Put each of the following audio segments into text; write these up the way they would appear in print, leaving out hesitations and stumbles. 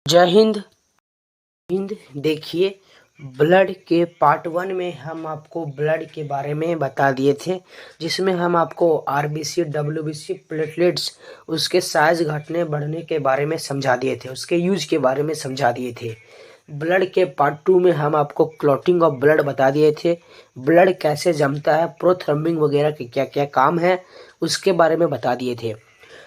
जय हिंद। देखिए, ब्लड के पार्ट 1 में हम आपको ब्लड के बारे में बता दिए थे, जिसमें हम आपको आरबीसी, डब्ल्यूबीसी, प्लेटलेट्स, उसके साइज घटने बढ़ने के बारे में समझा दिए थे, उसके यूज के बारे में समझा दिए थे। ब्लड के पार्ट 2 में हम आपको क्लॉटिंग ऑफ ब्लड बता दिए थे, ब्लड कैसे जमता है, प्रोथ्रम्बिंग वगैरह के क्या क्या काम है उसके बारे में बता दिए थे।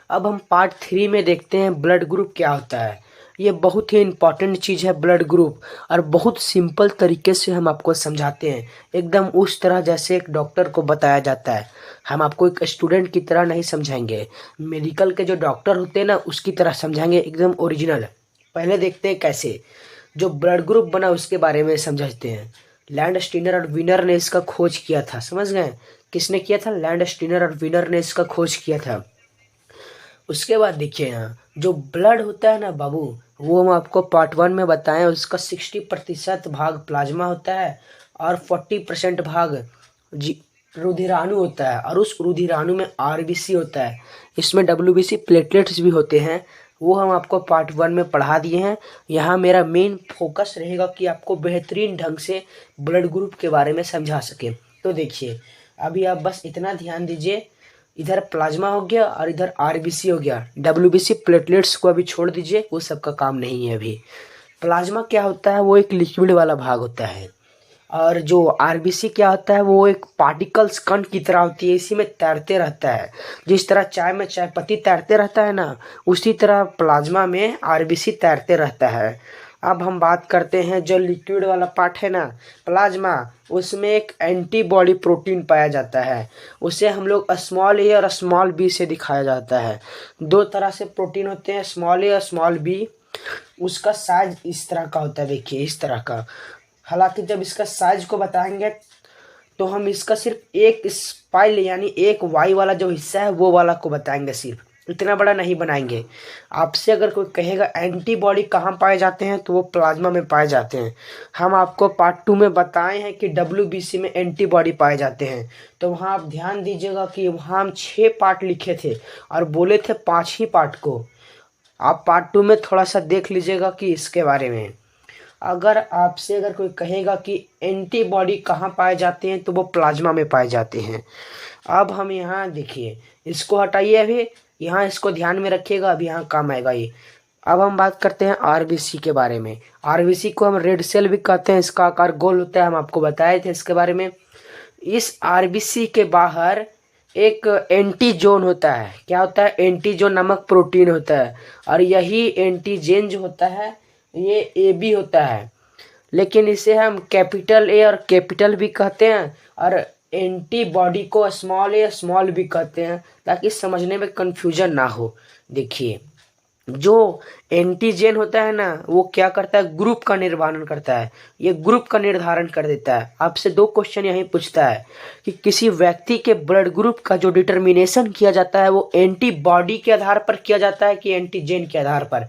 अब हम पार्ट 3 में देखते हैं ब्लड ग्रुप क्या होता है। ये बहुत ही इम्पॉर्टेंट चीज़ है ब्लड ग्रुप, और बहुत सिंपल तरीके से हम आपको समझाते हैं, एकदम उस तरह जैसे एक डॉक्टर को बताया जाता है। हम आपको एक स्टूडेंट की तरह नहीं समझाएंगे, मेडिकल के जो डॉक्टर होते हैं ना उसकी तरह समझाएंगे, एकदम ओरिजिनल। पहले देखते हैं कैसे जो ब्लड ग्रुप बना उसके बारे में समझते हैं। लैंड स्टीनर और विनर ने इसका खोज किया था, समझ गए? किसने किया था? लैंड स्टीनर और विनर ने इसका खोज किया था। उसके बाद देखिए, यहाँ जो ब्लड होता है ना बाबू, वो हम आपको पार्ट 1 में बताएं। उसका 60% भाग प्लाज्मा होता है और 40% भाग रुधिराणु होता है, और उस रुधिराणु में आरबीसी होता है। इसमें डब्ल्यूबीसी प्लेटलेट्स भी होते हैं, वो हम आपको पार्ट 1 में पढ़ा दिए हैं। यहाँ मेरा मेन फोकस रहेगा कि आपको बेहतरीन ढंग से ब्लड ग्रुप के बारे में समझा सके। तो देखिए, अभी आप बस इतना ध्यान दीजिए, इधर प्लाज्मा हो गया और इधर आरबीसी हो गया। डब्ल्यूबीसी प्लेटलेट्स को अभी छोड़ दीजिए, वो सबका काम नहीं है अभी। प्लाज्मा क्या होता है? वो एक लिक्विड वाला भाग होता है, और जो आरबीसी क्या होता है वो एक पार्टिकल्स कण की तरह होती है, इसी में तैरते रहता है। जिस तरह चाय में चाय पत्ती तैरते रहता है ना, उसी तरह प्लाज्मा में आरबीसी तैरते रहता है। अब हम बात करते हैं जो लिक्विड वाला पार्ट है ना, प्लाज्मा, उसमें एक एंटीबॉडी प्रोटीन पाया जाता है। उसे हम लोग स्मॉल ए और स्मॉल बी से दिखाया जाता है। दो तरह से प्रोटीन होते हैं, स्मॉल ए और स्मॉल बी। उसका साइज इस तरह का होता है, देखिए इस तरह का। हालांकि जब इसका साइज को बताएंगे तो हम इसका सिर्फ एक स्पाइल यानी एक वाई वाला जो हिस्सा है वो वाला को बताएंगे, सिर्फ इतना बड़ा नहीं बनाएंगे। आपसे अगर कोई कहेगा एंटीबॉडी कहाँ पाए जाते हैं, तो वो प्लाज्मा में पाए जाते हैं। हम आपको पार्ट 2 में बताए हैं कि डब्ल्यूबीसी में एंटीबॉडी पाए जाते हैं, तो वहाँ आप ध्यान दीजिएगा कि वहाँ हम 6 पार्ट लिखे थे और बोले थे 5 ही पार्ट को। आप पार्ट 2 में थोड़ा सा देख लीजिएगा कि इसके बारे में। अगर कोई कहेगा कि एंटीबॉडी कहाँ पाए जाते हैं, तो वो प्लाज्मा में पाए जाते हैं। अब हम यहाँ देखिए, इसको हटाइए अभी, यहाँ इसको ध्यान में रखिएगा, अभी यहाँ काम आएगा ये। अब हम बात करते हैं आरबीसी के बारे में। आरबीसी को हम रेड सेल भी कहते हैं, इसका आकार गोल होता है, हम आपको बताए थे इसके बारे में। इस आरबीसी के बाहर एक एंटीजोन होता है। क्या होता है? एंटीजोन नामक प्रोटीन होता है, और यही एंटीजेन जो होता है ये ए बी होता है। लेकिन इसे हम कैपिटल ए और कैपिटल भी कहते हैं, और एंटीबॉडी को स्मॉल ए स्मॉल भी कहते हैं, ताकि समझने में कन्फ्यूजन ना हो। देखिए, जो एंटीजेन होता है ना, वो क्या करता है? ग्रुप का निर्माण करता है, ये ग्रुप का निर्धारण कर देता है। आपसे 2 क्वेश्चन यही पूछता है कि किसी व्यक्ति के ब्लड ग्रुप का जो डिटर्मिनेशन किया जाता है वो एंटीबॉडी के आधार पर किया जाता है कि एंटीजेन के आधार पर?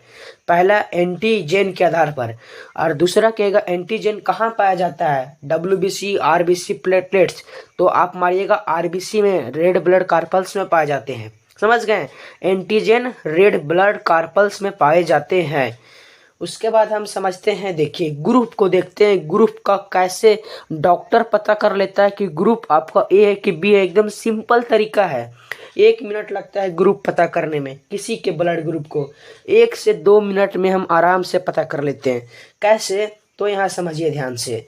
पहला एंटीजेन के आधार पर, और दूसरा कहेगा एंटीजेन कहाँ पाया जाता है? WBC, RBC, platelets. तो आप मारिएगा आरबीसी में, रेड ब्लड कार्पल्स में पाए जाते हैं, समझ गए? एंटीजन रेड ब्लड कार्पल्स में पाए जाते हैं। उसके बाद हम समझते हैं, देखिए ग्रुप को देखते हैं, ग्रुप का कैसे डॉक्टर पता कर लेता है कि ग्रुप आपका ए है कि बी है। एकदम सिंपल तरीका है, 1 मिनट लगता है ग्रुप पता करने में। किसी के ब्लड ग्रुप को 1 से 2 मिनट में हम आराम से पता कर लेते हैं। कैसे? तो यहाँ समझिए ध्यान से।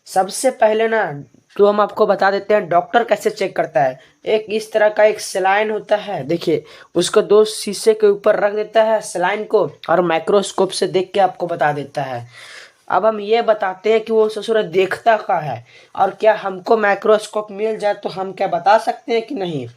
सबसे पहले ना, तो हम आपको बता देते हैं डॉक्टर कैसे चेक करता है। एक इस तरह का एक सलाइन होता है, देखिए उसको 2 शीशे के ऊपर रख देता है सलाइन को, और माइक्रोस्कोप से देख के आपको बता देता है। अब हम ये बताते हैं कि वो ससुर देखता का है, और क्या हमको माइक्रोस्कोप मिल जाए तो हम क्या बता सकते हैं कि नहीं?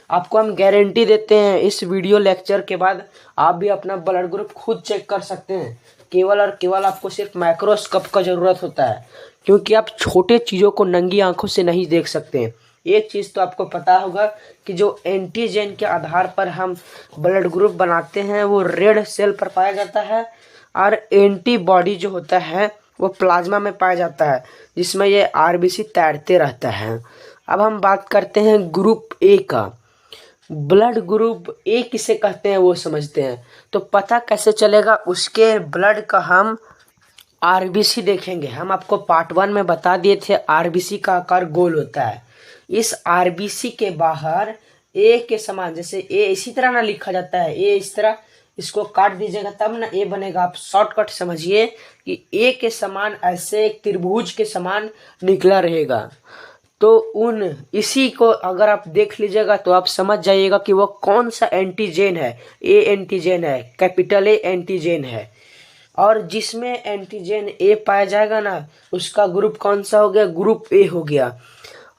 आपको हम गारंटी देते हैं, इस वीडियो लेक्चर के बाद आप भी अपना ब्लड ग्रुप खुद चेक कर सकते हैं। केवल और केवल आपको सिर्फ माइक्रोस्कोप का ज़रूरत होता है, क्योंकि आप छोटे चीज़ों को नंगी आंखों से नहीं देख सकते हैं। एक चीज़ तो आपको पता होगा कि जो एंटीजन के आधार पर हम ब्लड ग्रुप बनाते हैं वो रेड सेल पर पाया जाता है, और एंटीबॉडी जो होता है वो प्लाज्मा में पाया जाता है, जिसमें ये आरबीसी तैरते रहता है। अब हम बात करते हैं ग्रुप ए का। ब्लड ग्रुप ए किसे कहते हैं वो समझते हैं। तो पता कैसे चलेगा, उसके ब्लड का हम आरबीसी देखेंगे। हम आपको पार्ट 1 में बता दिए थे आरबीसी का आकार गोल होता है। इस आरबीसी के बाहर ए के समान, जैसे ए इसी तरह ना लिखा जाता है, ए इस तरह, इसको काट दीजिएगा तब ना ए बनेगा। आप शॉर्टकट समझिए कि ए के समान ऐसे एक त्रिभुज के समान निकला रहेगा। तो उन इसी को अगर आप देख लीजिएगा तो आप समझ जाइएगा कि वो कौन सा एंटीजन है। ए एंटीजन है, कैपिटल ए एंटीजन है। और जिसमें एंटीजन ए पाया जाएगा ना, उसका ग्रुप कौन सा हो गया, ग्रुप ए हो गया।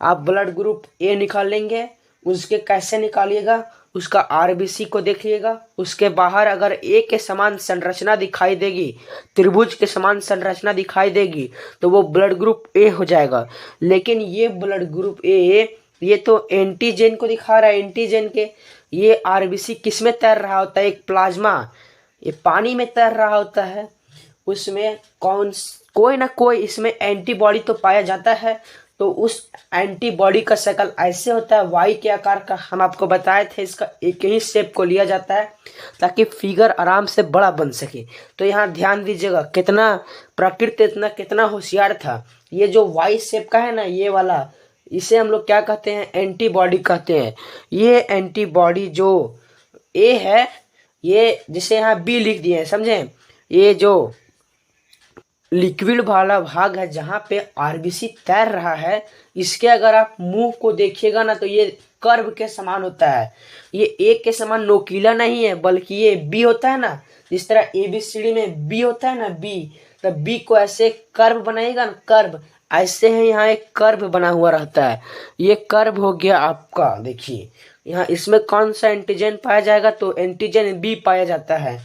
आप ब्लड ग्रुप ए निकाल लेंगे। उसके कैसे निकालिएगा, उसका आरबीसी को देखिएगा। उसके बाहर अगर ए के समान संरचना दिखाई देगी, त्रिभुज के समान संरचना दिखाई देगी, तो वो ब्लड ग्रुप ए हो जाएगा। लेकिन ये ब्लड ग्रुप ए, ये तो एंटीजन को दिखा रहा है, एंटीजन के। ये आरबीसी किस में तैर रहा होता है, एक प्लाज्मा, ये पानी में तैर रहा होता है। उसमें कोई ना कोई इसमें एंटीबॉडी तो पाया जाता है। तो उस एंटीबॉडी का शक्ल ऐसे होता है, वाई के आकार का। हम आपको बताए थे इसका एक ही शेप को लिया जाता है ताकि फिगर आराम से बड़ा बन सके। तो यहाँ ध्यान दीजिएगा कितना प्रकृति इतना कितना होशियार था। ये जो वाई शेप का है ना, ये वाला, इसे हम लोग क्या कहते हैं, एंटीबॉडी कहते हैं। ये एंटीबॉडी जो ए है, ये जिसे यहाँ बी लिख दिए हैं, समझे। ये जो लिक्विड वाला भाग है जहाँ पे आरबीसी तैर रहा है, इसके अगर आप मुंह को देखिएगा ना तो ये कर्व के समान होता है। ये ए के समान नोकीला नहीं है, बल्कि ये बी होता है ना, जिस तरह एबीसीडी में बी होता है ना, बी, तो बी को ऐसे कर्व बनाइएगा ना, कर्व ऐसे है। यहाँ एक कर्व बना हुआ रहता है, ये कर्व हो गया आपका। देखिए यहाँ इसमें कौन सा एंटीजन पाया जाएगा, तो एंटीजन बी पाया जाता है।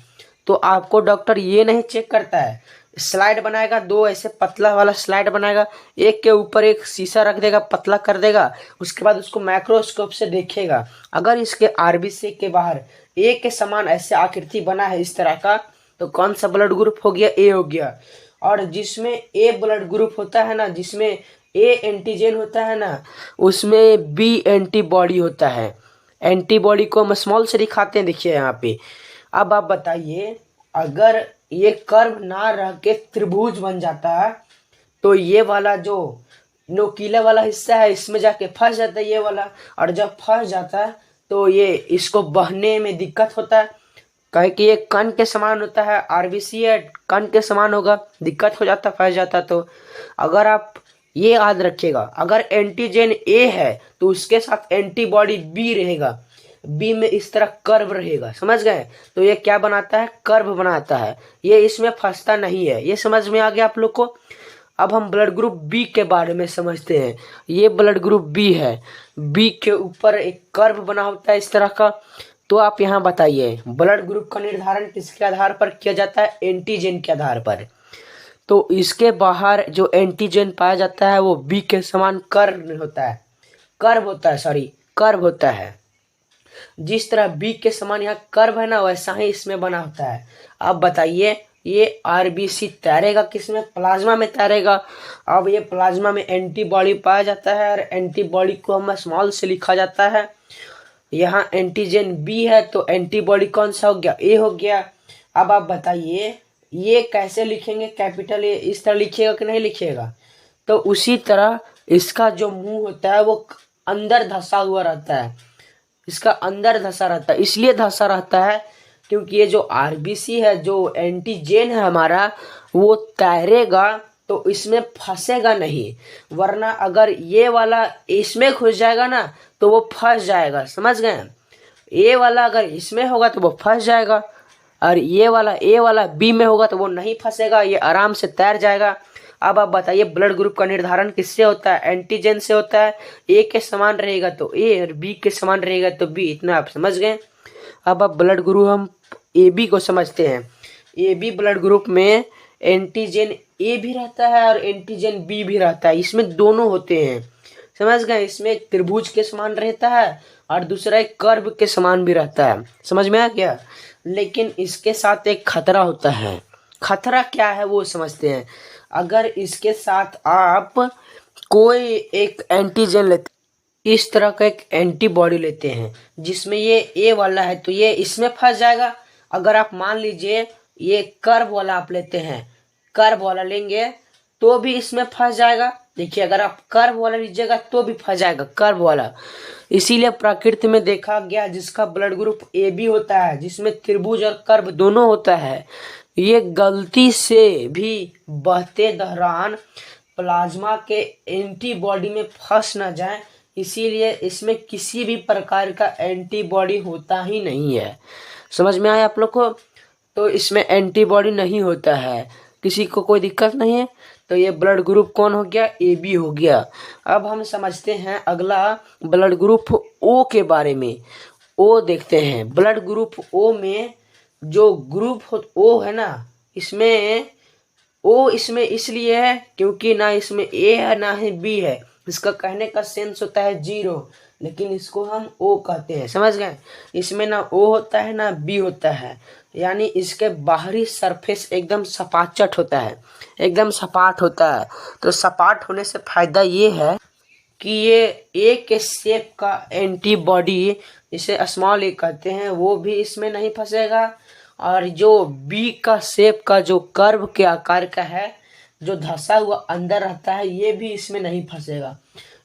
तो आपको डॉक्टर ये नहीं चेक करता है, स्लाइड बनाएगा, दो ऐसे पतला वाला स्लाइड बनाएगा, एक के ऊपर एक शीशा रख देगा, पतला कर देगा। उसके बाद उसको माइक्रोस्कोप से देखेगा। अगर इसके आरबीसी के बाहर ए के समान ऐसे आकृति बना है इस तरह का, तो कौन सा ब्लड ग्रुप हो गया, ए हो गया। और जिसमें ए ब्लड ग्रुप होता है ना, जिसमें ए एंटीजन होता है ना, उसमें बी एंटीबॉडी होता है। एंटीबॉडी को हम स्मॉल से दिखाते हैं, देखिए यहाँ पे। अब आप बताइए, अगर ये कर्व ना रह के त्रिभुज बन जाता है, तो ये वाला जो नोकीला वाला हिस्सा है इसमें जाके फंस जाता है ये वाला। और जब फंस जाता है तो ये इसको बहने में दिक्कत होता है, कहे कि ये कण के समान होता है, आरबीसी है, कण के समान होगा, दिक्कत हो जाता, फंस जाता। तो अगर आप ये याद रखिएगा, अगर एंटीजन ए है तो उसके साथ एंटीबॉडी बी रहेगा, बी में इस तरह कर्व रहेगा, समझ गए। तो ये क्या बनाता है, कर्व बनाता है, ये इसमें फंसता नहीं है। ये समझ में आ गया आप लोग को। अब हम ब्लड ग्रुप बी के बारे में समझते हैं। ये ब्लड ग्रुप बी है, बी के ऊपर एक कर्व बना होता है इस तरह का। तो आप यहाँ बताइए, ब्लड ग्रुप का निर्धारण किसके आधार पर किया जाता है, एंटीजन के आधार पर। तो इसके बाहर जो एंटीजन पाया जाता है वो बी के समान कर्व होता है, कर्व होता है। जिस तरह बी के समान यहाँ कर्व है ना, वैसा ही इसमें बना होता है। अब बताइए, ये आरबीसी तैरेगा किसमें, प्लाज्मा में तैरेगा। अब ये प्लाज्मा में एंटीबॉडी पाया जाता है, और एंटीबॉडी को हम स्मॉल से लिखा जाता है। यहाँ एंटीजन बी है तो एंटीबॉडी कौन सा हो गया, ए हो गया। अब आप बताइए ये कैसे लिखेंगे, कैपिटल ए इस तरह लिखिएगा कि नहीं लिखिएगा। तो उसी तरह इसका जो मुंह होता है वो अंदर धंसा हुआ रहता है, इसका अंदर धंसा रहता है। इसलिए धंसा रहता है क्योंकि ये जो आरबीसी है, जो एंटीजन है हमारा, वो तैरेगा तो इसमें फंसेगा नहीं। वरना अगर ये वाला इसमें घुस जाएगा ना तो वो फंस जाएगा, समझ गए। ए वाला अगर इसमें होगा तो वो फंस जाएगा, और ये वाला ए वाला बी में होगा तो वो नहीं फंसेगा, ये आराम से तैर जाएगा। अब आप बताइए, ब्लड ग्रुप का निर्धारण किससे होता है, एंटीजन से होता है। ए के समान रहेगा तो ए, और बी के समान रहेगा तो बी, इतना आप समझ गए। अब आप ब्लड ग्रुप हम ए बी को समझते हैं। ए बी ब्लड ग्रुप में एंटीजन ए भी रहता है और एंटीजन बी भी रहता है, इसमें दोनों होते हैं, समझ गए। इसमें एक त्रिभुज के समान रहता है और दूसरा एक कर्व के समान भी रहता है, समझ में आ गया। लेकिन इसके साथ एक खतरा होता है। खतरा क्या है वो समझते हैं। अगर इसके साथ आप कोई एक एंटीजन लेते इस तरह का एक एंटीबॉडी लेते हैं जिसमें ये ए वाला है तो ये इसमें फंस जाएगा। अगर आप मान लीजिए ये कर्व वाला आप लेते हैं, कर्व वाला लेंगे तो भी इसमें फंस जाएगा। देखिए अगर आप कर्व वाला लीजिएगा तो भी फंस जाएगा कर्व वाला। इसीलिए प्रकृति में देखा गया जिसका ब्लड ग्रुप ए बी होता है, जिसमें त्रिभुज और कर्व दोनों होता है, ये गलती से भी बहते दौरान प्लाज्मा के एंटीबॉडी में फंस ना जाए, इसीलिए इसमें किसी भी प्रकार का एंटीबॉडी होता ही नहीं है। समझ में आया आप लोग को? तो इसमें एंटीबॉडी नहीं होता है, किसी को कोई दिक्कत नहीं है। तो ये ब्लड ग्रुप कौन हो गया? ए बी हो गया। अब हम समझते हैं अगला ब्लड ग्रुप ओ के बारे में। ओ देखते हैं। ब्लड ग्रुप ओ में जो ग्रुप ओ है ना, इसमें ओ इसमें इसलिए है क्योंकि ना इसमें ए है ना ही बी है। इसका कहने का सेंस होता है 0, लेकिन इसको हम ओ कहते हैं। समझ गए? इसमें ना ओ होता है ना बी होता है, यानी इसके बाहरी सरफेस एकदम सपाट होता है, एकदम सपाट होता है। तो सपाट होने से फायदा ये है कि ये ए के शेप का एंटीबॉडी, जिसे स्मॉल ए कहते हैं, वो भी इसमें नहीं फंसेगा। और जो बी का शेप का जो कर्व के आकार का है, जो धंसा हुआ अंदर रहता है, ये भी इसमें नहीं फंसेगा।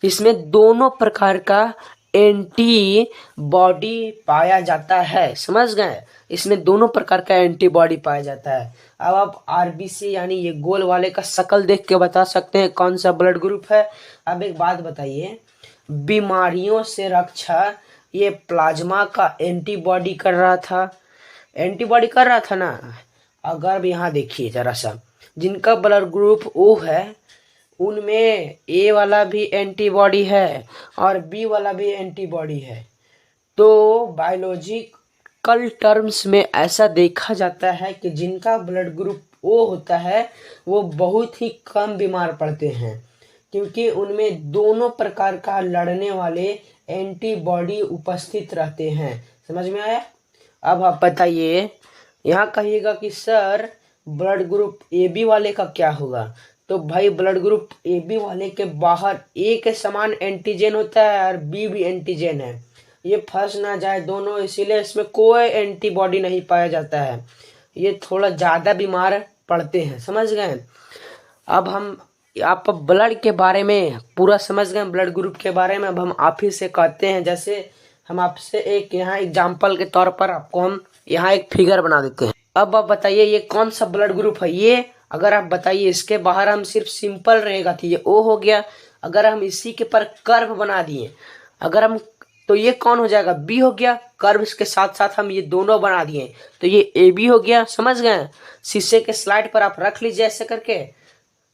इसमें दोनों प्रकार का एंटीबॉडी पाया जाता है। समझ गए? इसमें दोनों प्रकार का एंटीबॉडी पाया जाता है। अब आप आरबीसी यानी ये गोल वाले का शक्ल देख के बता सकते हैं कौन सा ब्लड ग्रुप है। अब एक बात बताइए, बीमारियों से रक्षा ये प्लाज्मा का एंटीबॉडी कर रहा था, एंटीबॉडी कर रहा था ना। अगर यहाँ देखिए जरा सा, जिनका ब्लड ग्रुप ओ है उनमें ए वाला भी एंटीबॉडी है और बी वाला भी एंटीबॉडी है। तो बायोलॉजिकल टर्म्स में ऐसा देखा जाता है कि जिनका ब्लड ग्रुप ओ होता है वो बहुत ही कम बीमार पड़ते हैं, क्योंकि उनमें दोनों प्रकार का लड़ने वाले एंटीबॉडी उपस्थित रहते हैं। समझ में आया? अब आप बताइए, यहाँ कहिएगा कि sir blood group A B वाले का क्या होगा? तो भाई ब्लड ग्रुप ए बी वाले के बाहर ए के समान एंटीजन होता है और बी भी एंटीजन है, ये फंस ना जाए दोनों, इसीलिए इसमें कोई एंटीबॉडी नहीं पाया जाता है। ये थोड़ा ज़्यादा बीमार पड़ते हैं। समझ गए? अब हम आप ब्लड के बारे में पूरा समझ गए, ब्लड ग्रुप के बारे में। अब हम आप ही से कहते हैं, जैसे हम आपसे एक यहाँ एग्जाम्पल के तौर पर आपको हम यहाँ एक फिगर बना देते हैं। अब आप बताइए ये कौन सा ब्लड ग्रुप है? ये अगर आप बताइए इसके बाहर हम सिर्फ सिंपल रहेगा तो ये ओ हो गया। अगर हम इसी के पर कर्व बना दिए, अगर हम, तो ये कौन हो जाएगा? बी हो गया। कर्व के साथ साथ हम ये दोनों बना दिए तो ये ए बी हो गया। समझ गए? शीशे के स्लाइड पर आप रख लीजिए ऐसे करके,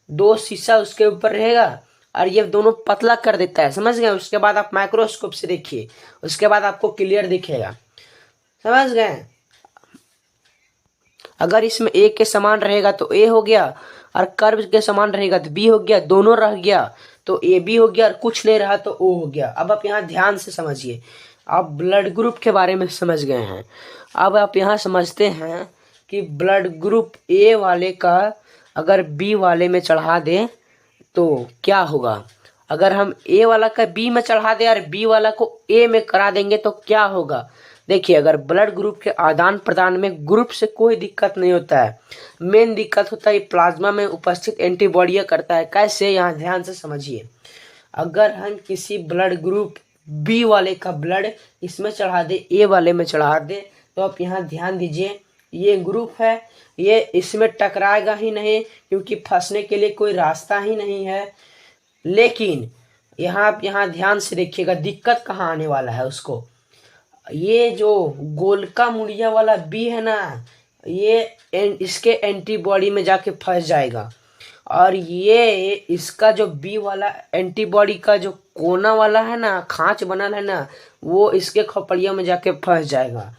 2 शीशा उसके ऊपर रहेगा और ये दोनों पतला कर देता है। समझ गए? उसके बाद आप माइक्रोस्कोप से देखिए, उसके बाद आपको क्लियर दिखेगा। समझ गए? अगर इसमें ए के समान रहेगा तो ए हो गया और कर्व के समान रहेगा तो बी हो गया, दोनों रह गया तो ए बी हो गया और कुछ नहीं रहा तो ओ हो गया। अब आप यहाँ ध्यान से समझिए, आप ब्लड ग्रुप के बारे में समझ गए हैं। अब आप यहाँ समझते हैं कि ब्लड ग्रुप ए वाले का अगर बी वाले में चढ़ा दें तो क्या होगा। अगर हम ए वाला का बी में चढ़ा दें और बी वाला को ए में करा देंगे तो क्या होगा। देखिए, अगर ब्लड ग्रुप के आदान प्रदान में ग्रुप से कोई दिक्कत नहीं होता है, मेन दिक्कत होता है प्लाज्मा में उपस्थित एंटीबॉडियाँ करता है। कैसे? यहाँ ध्यान से समझिए। अगर हम किसी ब्लड ग्रुप बी वाले का ब्लड इसमें चढ़ा दे, ए वाले में चढ़ा दे, तो आप यहाँ ध्यान दीजिए, ये ग्रुप है, ये इसमें टकराएगा ही नहीं क्योंकि फंसने के लिए कोई रास्ता ही नहीं है। लेकिन यहाँ आप यहाँ ध्यान से देखिएगा दिक्कत कहाँ आने वाला है उसको। ये जो गोलका मुड़िया वाला बी है ना, ये इसके एंटीबॉडी में जाके फंस जाएगा और ये इसका जो बी वाला एंटीबॉडी का जो कोना वाला है ना, खांच बनल है ना, वो इसके खोपड़ियों में जाके फंस जाएगा।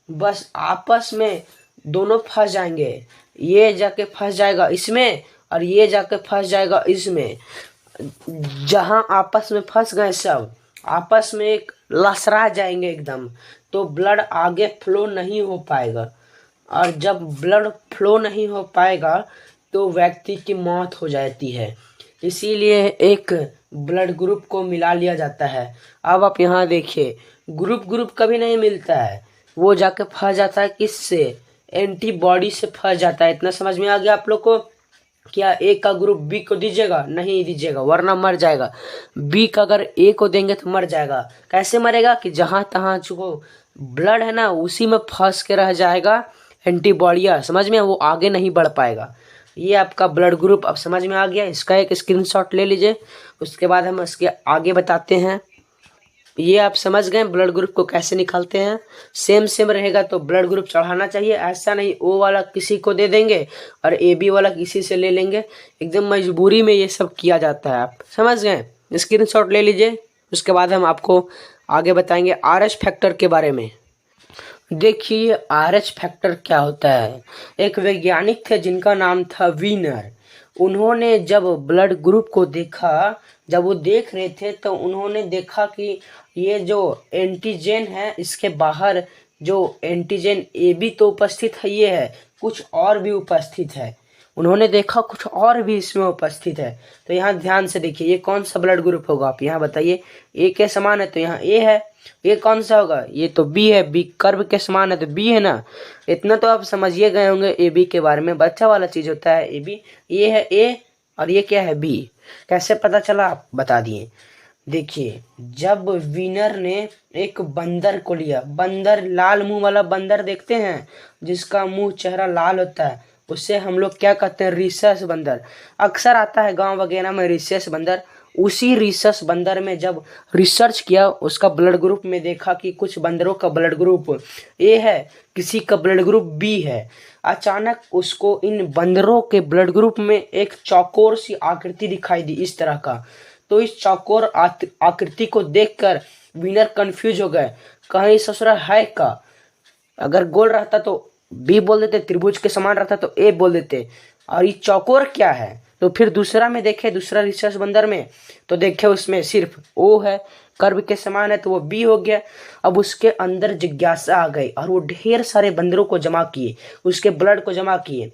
बस आपस में दोनों फंस जाएंगे, ये जाके फंस जाएगा इसमें और ये जाके फंस जाएगा इसमें। जहाँ आपस में फंस गए सब आपस में एक लसरा जाएंगे एकदम, तो ब्लड आगे फ्लो नहीं हो पाएगा और जब ब्लड फ्लो नहीं हो पाएगा तो व्यक्ति की मौत हो जाती है। इसीलिए एक ब्लड ग्रुप को मिला लिया जाता है। अब आप यहाँ देखिए, ग्रुप ग्रुप कभी नहीं मिलता है, वो जाके फंस जाता है किससे, एंटीबॉडी से फंस जाता है। इतना समझ में आ गया आप लोग को? क्या ए का ग्रुप बी को दीजिएगा? नहीं दीजिएगा, वरना मर जाएगा। बी का अगर ए को देंगे तो मर जाएगा। कैसे मरेगा? कि जहां तहां जो ब्लड है ना, उसी में फंस के रह जाएगा एंटीबॉडियाँ, समझ में? वो आगे नहीं बढ़ पाएगा। ये आपका ब्लड ग्रुप अब समझ में आ गया। इसका एक स्क्रीनशॉट ले लीजिए, उसके बाद हम इसके आगे बताते हैं। ये आप समझ गए ब्लड ग्रुप को कैसे निकालते हैं। सेम सेम रहेगा तो ब्लड ग्रुप चढ़ाना चाहिए, ऐसा नहीं ओ वाला किसी को दे देंगे और ए बी वाला किसी से ले लेंगे। एकदम मजबूरी में ये सब किया जाता है, आप समझ गए। स्क्रीनशॉट ले लीजिए, उसके बाद हम आपको आगे बताएंगे आरएच फैक्टर के बारे में। देखिए आरएच फैक्टर क्या होता है। एक वैज्ञानिक थे जिनका नाम था वीनर। उन्होंने जब ब्लड ग्रुप को देखा, जब वो देख रहे थे तो उन्होंने देखा कि ये जो एंटीजन है, इसके बाहर जो एंटीजन ए बी तो उपस्थित है, ये है, कुछ और भी उपस्थित है। उन्होंने देखा कुछ और भी इसमें उपस्थित है। तो यहाँ ध्यान से देखिए, ये कौन सा ब्लड ग्रुप होगा? आप यहाँ बताइए। ए के समान है तो यहाँ ए है। ये कौन सा होगा? ये तो बी है। बी कर्व के समान है तो बी है ना। इतना तो आप समझिए गए होंगे ए बी के बारे में, बच्चा वाला चीज होता है ए बी। ये है ए और ये क्या है? बी। कैसे पता चला आप बता दिए। देखिए जब विनर ने एक बंदर को लिया, बंदर लाल मुंह वाला बंदर देखते हैं, जिसका मुंह चेहरा लाल होता है, उससे हम लोग क्या कहते हैं? रिसस बंदर। अक्सर आता है गांव वगैरह में रिसस बंदर। उसी रिसस बंदर में जब रिसर्च किया, उसका ब्लड ग्रुप में देखा कि कुछ बंदरों का ब्लड ग्रुप ए है, किसी का ब्लड ग्रुप बी है। अचानक उसको इन बंदरों के ब्लड ग्रुप में एक चौकोर सी आकृति दिखाई दी, इस तरह का। तो इस चौकोर आकृति को देखकर विनर कंफ्यूज हो गए, कहीं ससुरा है का। अगर गोल रहता तो बी बोल देते, त्रिभुज के समान रहता तो ए बोल देते, और ये चौकोर क्या है? तो फिर दूसरा में देखे, दूसरा रिसर्च बंदर में, तो देखे उसमें सिर्फ ओ है, कर्व के समान है तो वो बी हो गया। अब उसके अंदर जिज्ञासा आ गई और वो ढेर सारे बंदरों को जमा किए, उसके ब्लड को जमा किए।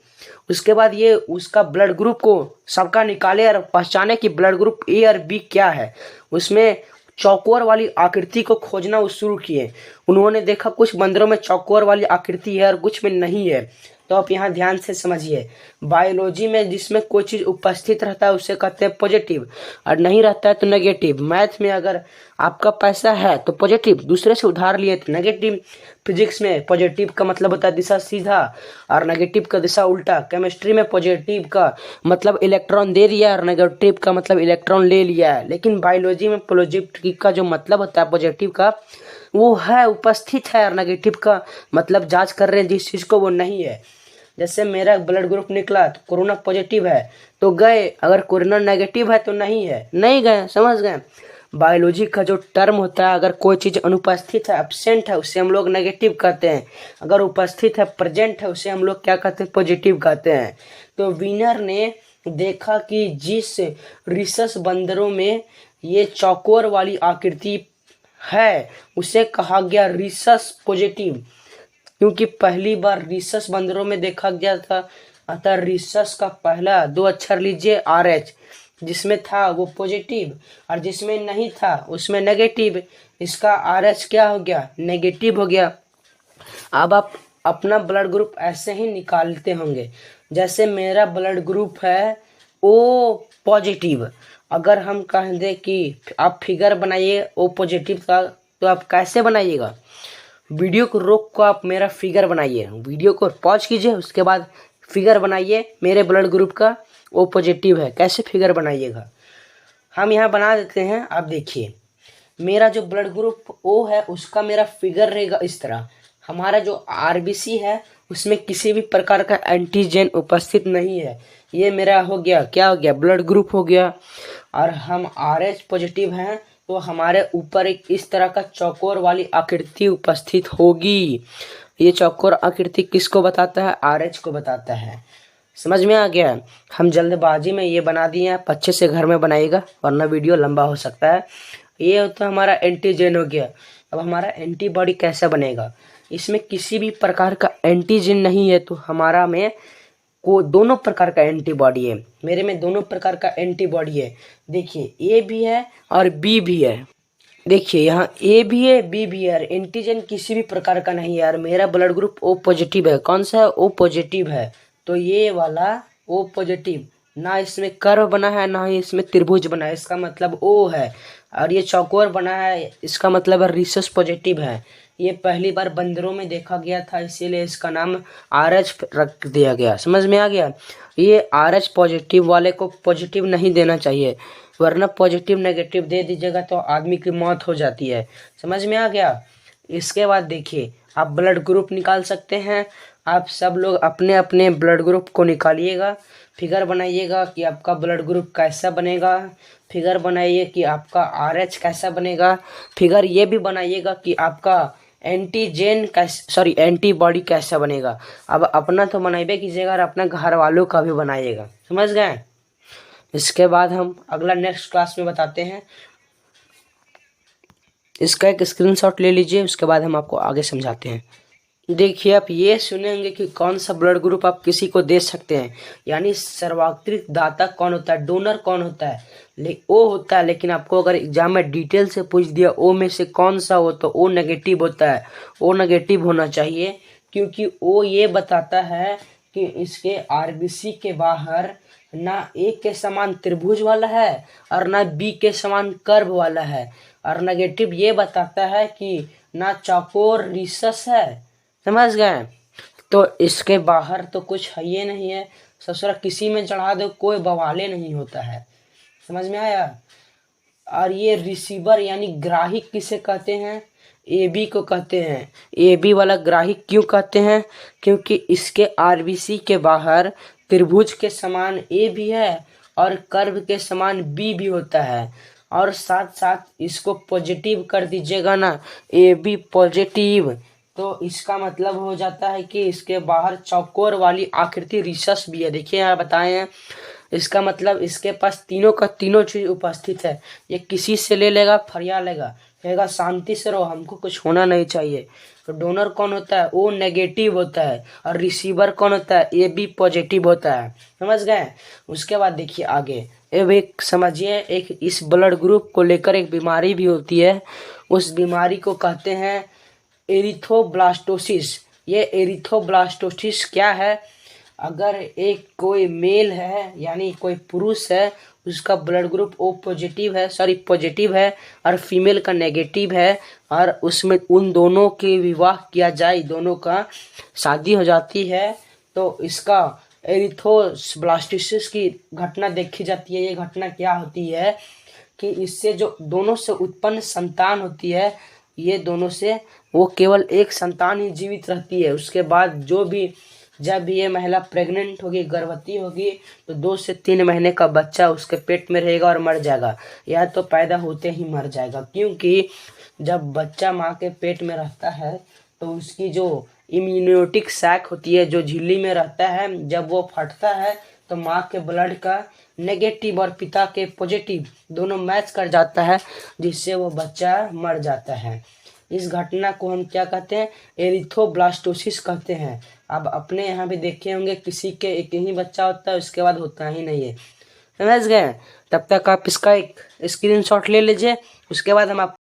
उसके बाद ये उसका ब्लड ग्रुप को सबका निकाले और पहचाने कि ब्लड ग्रुप ए और बी क्या है। उसमें चौकोर वाली आकृति को खोजना शुरू किए। उन्होंने देखा कुछ बंदरों में चौकोर वाली आकृति है और कुछ में नहीं है। तो आप यहाँ ध्यान से समझिए, बायोलॉजी में जिसमें कोई चीज़ उपस्थित रहता है उसे कहते हैं पॉजिटिव, और नहीं रहता है तो नेगेटिव। मैथ में अगर आपका पैसा है तो पॉजिटिव, दूसरे से उधार लिए तो नेगेटिव। फिजिक्स में पॉजिटिव का मतलब होता है दिशा सीधा और नेगेटिव का दिशा उल्टा। केमिस्ट्री में पॉजिटिव का मतलब इलेक्ट्रॉन दे दिया और नेगेटिव का मतलब इलेक्ट्रॉन ले लिया है। लेकिन बायोलॉजी में पॉजिटिव का जो मतलब होता है पॉजिटिव का, वो है उपस्थित है, और नेगेटिव का मतलब जांच कर रहे हैं जिस चीज़ को, वो नहीं है। जैसे मेरा ब्लड ग्रुप निकला तो कोरोना पॉजिटिव है तो गए, अगर कोरोना नेगेटिव है तो नहीं है, नहीं गए, समझ गए। बायोलॉजी का जो टर्म होता है, अगर कोई चीज़ अनुपस्थित है, एब्सेंट है, उसे हम लोग नेगेटिव कहते हैं। अगर उपस्थित है, प्रेजेंट है, उसे हम लोग क्या कहते हैं? पॉजिटिव कहते हैं। तो विनर ने देखा कि जिस रिसस बंदरों में ये चौकोर वाली आकृति है, उसे कहा गया रिसस पॉजिटिव, क्योंकि पहली बार रिसस बंदरों में देखा गया था। अतः रिसस का पहला दो अक्षर लीजिए आर एच, जिसमें था वो पॉजिटिव और जिसमें नहीं था उसमें नेगेटिव। इसका आर एच क्या हो गया? नेगेटिव हो गया। अब आप अपना ब्लड ग्रुप ऐसे ही निकालते होंगे। जैसे मेरा ब्लड ग्रुप है ओ पॉजिटिव, अगर हम कह दें कि आप फिगर बनाइए ओ पॉजिटिव का, तो आप कैसे बनाइएगा? वीडियो को रोक को आप मेरा फिगर बनाइए, वीडियो को पॉज कीजिए, उसके बाद फिगर बनाइए मेरे ब्लड ग्रुप का ओ पॉजिटिव है। कैसे फिगर बनाइएगा? हम यहाँ बना देते हैं। आप देखिए, मेरा जो ब्लड ग्रुप ओ है उसका मेरा फिगर रहेगा इस तरह। हमारा जो आरबीसी है उसमें किसी भी प्रकार का एंटीजन उपस्थित नहीं है। ये मेरा हो गया, क्या हो गया? ब्लड ग्रुप हो गया। और हम आरएच पॉजिटिव हैं तो हमारे ऊपर एक इस तरह का चौकोर वाली आकृति उपस्थित होगी। ये चौकोर आकृति किसको बताता है? आरएच को बताता है। समझ में आ गया? हम जल्दबाजी में ये बना दिए, आप अच्छे से घर में बनाइएगा वरना वीडियो लंबा हो सकता है। ये तो हमारा एंटीजन हो गया। अब हमारा एंटीबॉडी कैसे बनेगा? इसमें किसी भी प्रकार का एंटीजन नहीं है तो हमारा में को दोनों प्रकार का एंटीबॉडी है, मेरे में दोनों प्रकार का एंटीबॉडी है। देखिए ए भी है और बी भी है। देखिए यहाँ ए भी है बी भी है, एंटीजन किसी भी प्रकार का नहीं है यार। मेरा ब्लड ग्रुप ओ पॉजिटिव है। कौन सा है? ओ पॉजिटिव है। तो ये वाला ओ पॉजिटिव, ना इसमें कर्व बना है ना ही इसमें त्रिभुज बना है, इसका मतलब ओ है। और ये चौकोर बना है, इसका मतलब है रिसस पॉजिटिव है। ये पहली बार बंदरों में देखा गया था, इसीलिए इसका नाम RH रख दिया गया। समझ में आ गया? ये RH पॉजिटिव वाले को पॉजिटिव नहीं देना चाहिए, वरना पॉजिटिव नेगेटिव दे दीजिएगा तो आदमी की मौत हो जाती है। समझ में आ गया? इसके बाद देखिए आप ब्लड ग्रुप निकाल सकते हैं। आप सब लोग अपने अपने ब्लड ग्रुप को निकालिएगा, फिगर बनाइएगा कि आपका ब्लड ग्रुप कैसा बनेगा, फिगर बनाइए कि आपका RH कैसा बनेगा, फिगर ये भी बनाइएगा कि आपका एंटीजन कैसे सॉरी एंटीबॉडी कैसा बनेगा। अब अपना तो बनाइए कीजिएगा और अपना घर वालों का भी बनाइएगा। समझ गए? इसके बाद हम अगला नेक्स्ट क्लास में बताते हैं। इसका एक स्क्रीनशॉट ले लीजिए, उसके बाद हम आपको आगे समझाते हैं। देखिए आप ये सुनेंगे कि कौन सा ब्लड ग्रुप आप किसी को दे सकते हैं, यानी सर्वाधिक दाता कौन होता है, डोनर कौन होता है। ओ होता है, लेकिन आपको अगर एग्जाम में डिटेल से पूछ दिया ओ में से कौन सा हो, तो ओ नेगेटिव होता है। ओ नेगेटिव होना चाहिए, क्योंकि ओ ये बताता है कि इसके RBC के बाहर ना ए के समान त्रिभुज वाला है और ना बी के समान कर्व वाला है। और नेगेटिव ये बताता है कि ना चौकोर रिसस है। समझ गए? तो इसके बाहर तो कुछ है ये नहीं है। ससुरा किसी में चढ़ा दो कोई बवाले नहीं होता है। समझ में आया? और ये रिसीवर यानी ग्राहिक किसे कहते हैं? AB को कहते हैं। AB वाला ग्राहिक क्यों कहते हैं? क्योंकि इसके RBC के बाहर त्रिभुज के समान A भी है और कर्व के समान B भी होता है। और साथ साथ इसको पॉजिटिव कर दीजिएगा ना, AB पॉजिटिव, तो इसका मतलब हो जाता है कि इसके बाहर चौकोर वाली आकृति रिसस भी है। देखिए यहाँ बताए हैं, इसका मतलब इसके पास तीनों का तीनों चीज उपस्थित है। ये किसी से ले लेगा, फरिया लेगा, कहेगा शांति से रहो, हमको कुछ होना नहीं चाहिए। तो डोनर कौन होता है? ओ नेगेटिव होता है। और रिसीवर कौन होता है? AB पॉजिटिव होता है। समझ गए? उसके बाद देखिए आगे, अब एक समझिए, एक इस ब्लड ग्रुप को लेकर एक बीमारी भी होती है। उस बीमारी को कहते हैं एरिथ्रोब्लास्टोसिस। ये एरिथ्रोब्लास्टोसिस क्या है? अगर एक कोई मेल है यानी कोई पुरुष है, उसका ब्लड ग्रुप O पॉजिटिव है पॉजिटिव है और फीमेल का नेगेटिव है, और उसमें उन दोनों के विवाह किया जाए, दोनों का शादी हो जाती है, तो इसका एरिथ्रोब्लास्टोसिस की घटना देखी जाती है। ये घटना क्या होती है कि इससे जो दोनों से उत्पन्न संतान होती है, ये दोनों से वो केवल एक संतान ही जीवित रहती है। उसके बाद जो भी जब भी ये महिला प्रेग्नेंट होगी, गर्भवती होगी, तो 2 से 3 महीने का बच्चा उसके पेट में रहेगा और मर जाएगा, या तो पैदा होते ही मर जाएगा। क्योंकि जब बच्चा माँ के पेट में रहता है तो उसकी जो इम्यूनिटिक सैक होती है, जो झिल्ली में रहता है, जब वो फटता है तो माँ के ब्लड का नेगेटिव और पिता के पॉजिटिव दोनों मैच कर जाता है, जिससे वो बच्चा मर जाता है। इस घटना को हम क्या कहते हैं? एरिथ्रोब्लास्टोसिस कहते हैं। अब अपने यहाँ भी देखे होंगे किसी के एक ही बच्चा होता है, उसके बाद होता ही नहीं है। समझ गए? तब तक आप इसका एक स्क्रीनशॉट ले लीजिए, उसके बाद हम आप